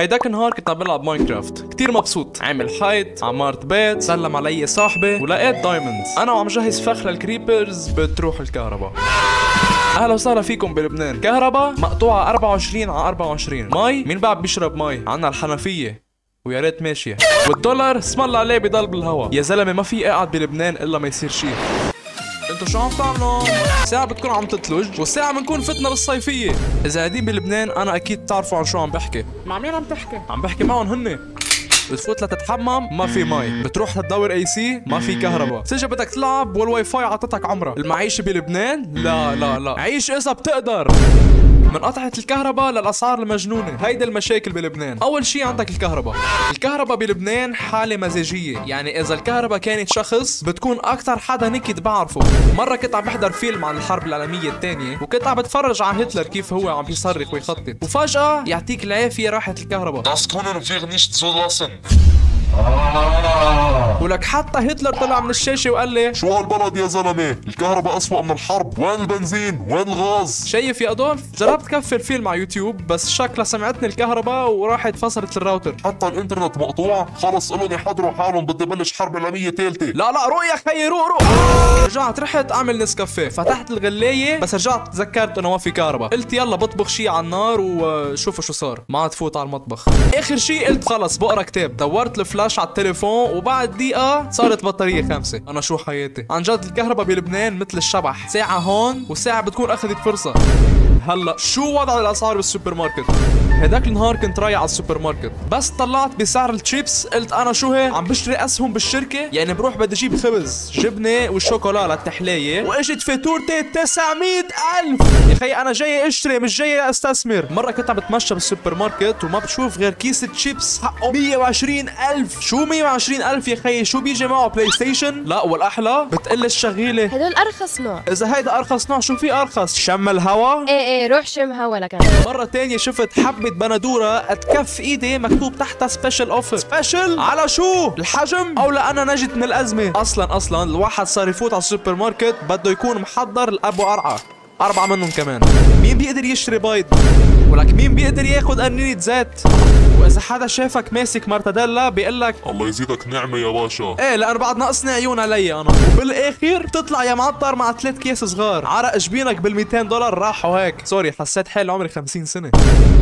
هيداك النهار كنت عم بلعب ماينكرافت، كتير مبسوط، عامل حيط، عمارة بيت، سلم علي صاحبي ولقيت دايموندز. انا وعم جهز فخ للكريبرز بتروح الكهرباء. اهلا وسهلا فيكم بلبنان. كهرباء مقطوعة 24 على 24. مي مين بعد بيشرب مي؟ عنا الحنفية ويا ريت ماشية، والدولار اسم الله عليه بضل بالهوا. يا زلمة ما في اقعد بلبنان الا ما يصير شيء. انتو شو عم تعملوا؟ ساعة بتكون عم تتلج والساعة بنكون فتنا بالصيفية. إذا قاعدين بلبنان أنا أكيد بتعرفوا عن شو عم بحكي. مع مين عم تحكي؟ عم بحكي معهم هن. بتفوت لتتحمم ما في مي، بتروح لتدور اي سي ما في كهرباء، بتيجي بدك تلعب والواي فاي عطتك عمرة. المعيشة بلبنان لا لا لا، عيش إذا بتقدر. من قطعة الكهرباء للأسعار المجنونة، هيدا المشاكل بلبنان. أول شي عندك الكهرباء. الكهرباء بلبنان حالة مزاجية، يعني إذا الكهرباء كانت شخص بتكون أكتر حدا نكد بعرفه. مرة كنت عم بحضر فيلم عن الحرب العالمية الثانية وكنت عم بتفرج على هتلر كيف هو عم بيصرخ ويخطط، وفجأة يعطيك العافية راحت الكهرباء. Das können wir nicht zulassen. ولك حتى هتلر طلع من الشاشة وقال لي شو هالبلد يا زلمة؟ الكهرباء أسوأ من الحرب، وين البنزين؟ وين الغاز؟ شايف يا أدولف؟ جربت كفل فيلم على يوتيوب بس شكلها سمعتني الكهرباء وراحت فصلت الراوتر. حتى الانترنت مقطوع، خلص قلن يحضروا حالهم بدي بلش حرب عالمية ثالثة. لا روق يا خيي روق. رجعت رحت اعمل نسكافيه، فتحت الغلاية بس رجعت تذكرت انه ما في كهرباء، قلت يلا بطبخ شي على النار وشوفوا شو صار، ما عاد فوت على المطبخ. اخر شي قلت خلص بقرا كتاب، دورت الفلاش على التليفون وبعد دقيقة صارت بطارية 5. انا شو حياتي؟ عن جد الكهرباء بلبنان مثل الشبح، ساعة هون وساعة بتكون اخذت فرصة. هلا شو وضع الاسعار بالسوبر ماركت؟ هداك النهار كنت رايح على السوبر ماركت، بس طلعت بسعر الشيبس قلت انا شو هي؟ عم بشتري اسهم بالشركة؟ يعني بروح بدي اجيب خبز، جبنة والشوكولا للتحلية، واجت فاتورتي 900,000. يا خي انا جاي اشتري مش جاي استثمر. مرة كنت عم بتمشى بالسوبر ماركت وما بشوف غير كيس تشيبس حقه 120,000. شو 120,000 يا خي؟ شو بيجي معه بلاي ستيشن؟ لا والاحلى بتقل الشغيلة هدول ارخص نوع. اذا هيدا ارخص نوع شو في ارخص؟ شم الهوا؟ ايه روح شم هوا لك. مرة تانية شفت حبة بندورة اتكف ايدي مكتوب تحتها سبيشال اوفر. سبيشال على شو؟ الحجم او لأنا نجت من الازمة؟ اصلا الواحد صار يفوت على السوبر ماركت بده يكون محضر الابو قرعة 4 منهم كمان. مين بيقدر يشتري بيض؟ ولك مين بيقدر ياخد قنينة زيت؟ واذا حدا شافك ماسك مرتديلا بيقلك الله يزيدك نعمة يا باشا. ايه لان بعد ناقصني عيون علي انا. وبالاخر بتطلع يا معطر مع 3 كيس صغار، عرق جبينك بال200 دولار راحوا هيك. سوري حسيت حالي عمري 50 سنة.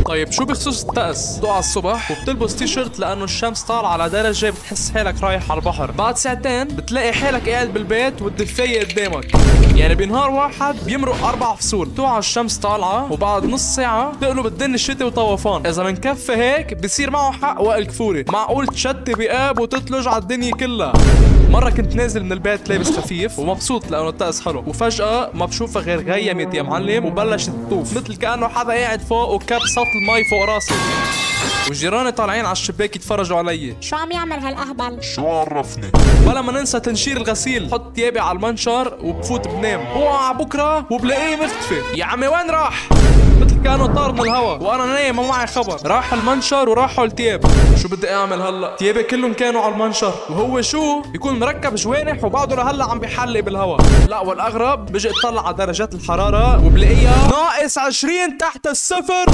طيب شو بخصوص الطقس؟ بتقع الصبح وبتلبس تي شيرت لانه الشمس طالعة على درجة بتحس حالك رايح على البحر، بعد ساعتين بتلاقي حالك قاعد بالبيت والدفاية قدامك. يعني بنهار واحد بيمرق 4 فصول، توعى الشمس طالعة وبعد نص ساعة تقلب الدنيا الشتي وطوفان. إذا منكفي هيك بصير معه حق وائل كفوري، معقول تشتي بقاب وتتلج على الدنيا كلها. مرة كنت نازل من البيت لابس خفيف ومبسوط لأنه الطقس حلو، وفجأة ما بشوفها غير غيمت يا معلم وبلشت تطوف مثل كأنه حدا قاعد فوق وكب صوت المي فوق راسي، وجيراني طالعين على الشباك يتفرجوا علي. شو عم يعمل هالاهبل؟ شو عرفني؟ ولا ما ننسى تنشير الغسيل، حط تيابي على المنشر وبفوت بنام، اوعى بكره وبلاقيه مختفي. يا عمي وين راح؟ مثل كانه طار من الهوا وانا نايم ما معي خبر. راح المنشر وراحوا التياب. شو بدي اعمل هلا؟ تيابي كلهم كانوا على المنشر، وهو شو يكون مركب جوانح وبعده لهلا عم بيحلي بالهوا. لا والاغرب بيجي اطلع على درجات الحراره وبلاقيها ناقص 20 تحت الصفر.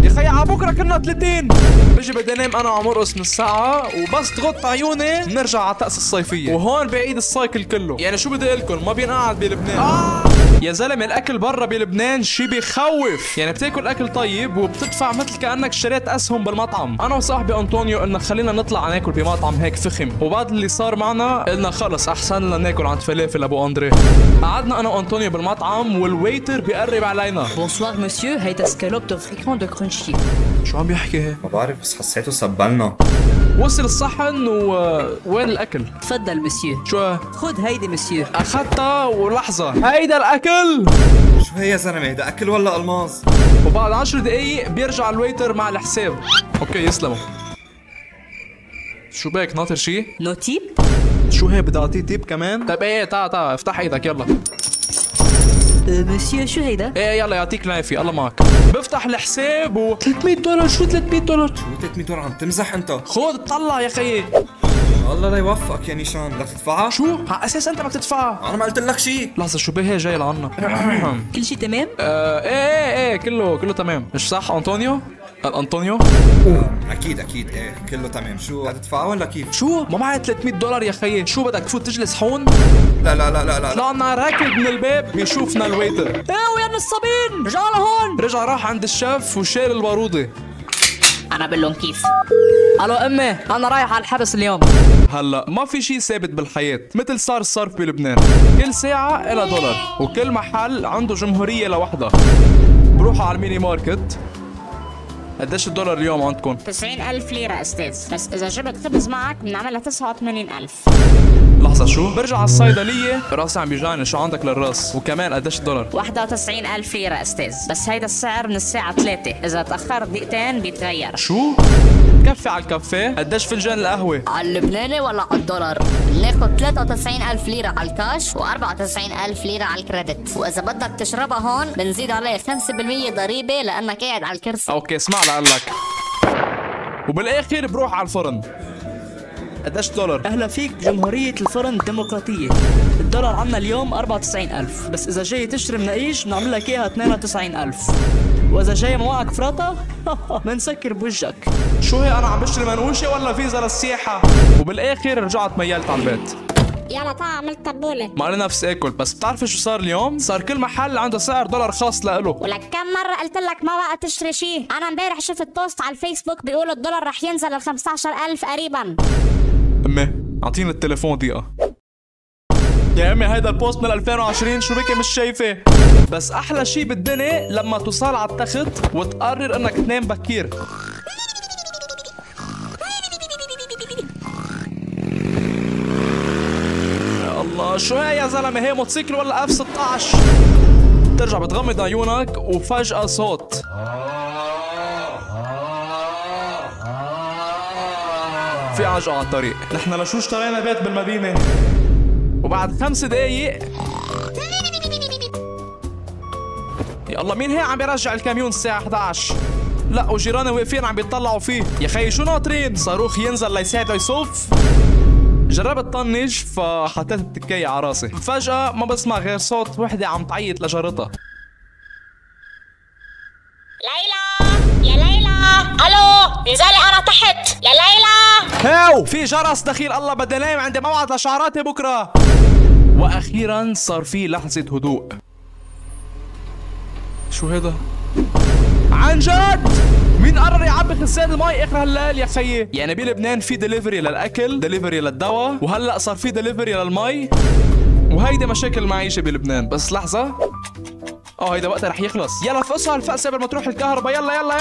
يا خي على بكره كنا 30. بيجي بدي انام انا وعم ارقص من الساعه وبس تغط عيوني بنرجع على طقس الصيفيه، وهون بعيد السايكل كله. يعني شو بدي لكم ما بينقعد بلبنان. يا زلمه الاكل برا بلبنان شي بخوف، يعني بتاكل اكل طيب وبتدفع مثل كانك اشتريت اسهم بالمطعم. انا وصاحبي انطونيو قلنا خلينا نطلع ناكل بمطعم هيك فخم، وبعد اللي صار معنا قلنا خلص احسن لنا ناكل عند فلافل ابو اندري. قعدنا انا وانطونيو بالمطعم والويتر بيقرب علينا. Bonsoir monsieur, هيدا سكالوب دو فريكون دو كرونشي. شو عم بيحكي هيك؟ ما بعرف بس حسيته سبلنا. وصل الصحن وين الاكل؟ تفضل مسيو. شو؟ خد هيدي مسيو. اخذتها ولحظه هيدا الاكل. شو هي يا زلمه؟ هيدا اكل ولا الماظ؟ وبعد 10 دقايق بيرجع الويتر مع الحساب. اوكي يسلموا. شو بك ناطر شي؟ نو تيب؟ شو هي بدي اعطيه تيب كمان؟ طيب ايه تعا افتح ايدك يلا. مسيو شو هيدا؟ ايه يلا يعطيك العافية الله معك. بفتح الحساب و 300 دولار. شو 300 دولار؟ شو 300 دولار عم تمزح انت؟ خود اطلع يا خيي. الله لا يوفقك يا نيشان، بدك تدفعها؟ شو؟ على اساس انت بدك تدفعها. انا ما قلت لك شيء. لحظة شو بيه جاي لعنا. كل شي تمام؟ ايه كله تمام. مش صح انطونيو؟ الانطونيو اكيد ايه كله تمام. شو هتدفعها ولا كيف؟ شو ما معي $300 يا خيي. شو بدك تفوت تجلس هون؟ لا طلعنا راكد من الباب بيشوفنا الويتر. ايه وين الصبين؟ رجعوا لهون. رجع راح عند الشيف وشال البارودة. انا بقول لهم كيف. الو امي انا رايح على الحبس اليوم. هلا ما في شيء ثابت بالحياة مثل صار الصرف بلبنان. كل ساعة إلها دولار وكل محل عنده جمهورية لوحدها. بروحوا على الميني ماركت. قديش الدولار اليوم عندكم؟ 90,000 ليرة أستاذ، بس إذا جبت خبز معك بنعملها 89,000. لحظة شو؟ برجع على الصيدلية راسي عم بيجاني. شو عندك للراس؟ وكمان قديش الدولار؟ 91,000 ليرة أستاذ، بس هيدا السعر من الساعة 3، إذا تأخرت دقيقتين بيتغير. شو؟ كفي على الكافيه؟ قديش فنجان القهوة؟ على اللبناني ولا على الدولار؟ بناخد 93,000 ليرة على الكاش و94,000 ليرة على الكريدت، وإذا بدك تشربها هون بنزيد عليه 5% ضريبة لأنك قاعد على الكرسي. اوكي اسمع لقلك. وبالاخر بروح على الفرن. قديش دولار؟ اهلا فيك بجمهورية الفرن الديمقراطية. الدولار عنا اليوم 94,000، بس إذا جاي تشتري مناقيش بنعمل لك إياها 92,000، وإذا جاي معك فراطة بنسكر بوجهك. شو هي انا عم بشتري منقوشة ولا فيزا للسياحة؟ وبالاخر رجعت ميلت على البيت. يلا تعال عملت تبولة. ما لنا نفس اكل. بس بتعرفي شو صار اليوم؟ صار كل محل عنده سعر دولار خاص لإله. ولك كم مرة قلت لك ما بقى تشتري شيء؟ أنا امبارح شفت بوست على الفيسبوك بيقولوا الدولار رح ينزل ل 15,000 قريبا. امي اعطيني التليفون دقيقة. يا امي هيدا البوست من 2020 شو بكي مش شايفة؟ بس احلى شي بالدنيا لما توصل على التخت وتقرر انك تنام بكير. يا الله شو هي يا زلمة؟ هي موتوسيكل ولا F16؟ ترجع بتغمض عيونك وفجأة صوت. في عجقة على الطريق. نحن لشو اشترينا بيت بالمدينة؟ وبعد 5 دقايق يا الله مين هي عم بيرجع الكاميون الساعة 11؟ لا وجيراني واقفين عم بيطلعوا فيه. يا خيي شو ناطرين؟ صاروخ ينزل ليساعده يصف؟ جربت طنج فحطيت التكية على راسي. فجأة ما بسمع غير صوت وحدة عم تعيط لجارتها. ليلى يا ليلى، الو انزلي انا تحت يا ليلى. هاو في جرس دخيل. الله بدي نايم عندي موعد لشعراتي بكره. واخيرا صار في لحظة هدوء. شو هذا؟ عن جد مين قرر يعبي خزان المي اخر هالليل يا خيي؟ يعني بلبنان في دليفري للاكل، دليفري للدواء، وهلا صار في دليفري للمي، وهيدي مشاكل المعيشة بلبنان. بس لحظة هيدا وقتها رح يخلص. يلا فقصوا هالفقسة قبل ما تروح الكهرباء. يلا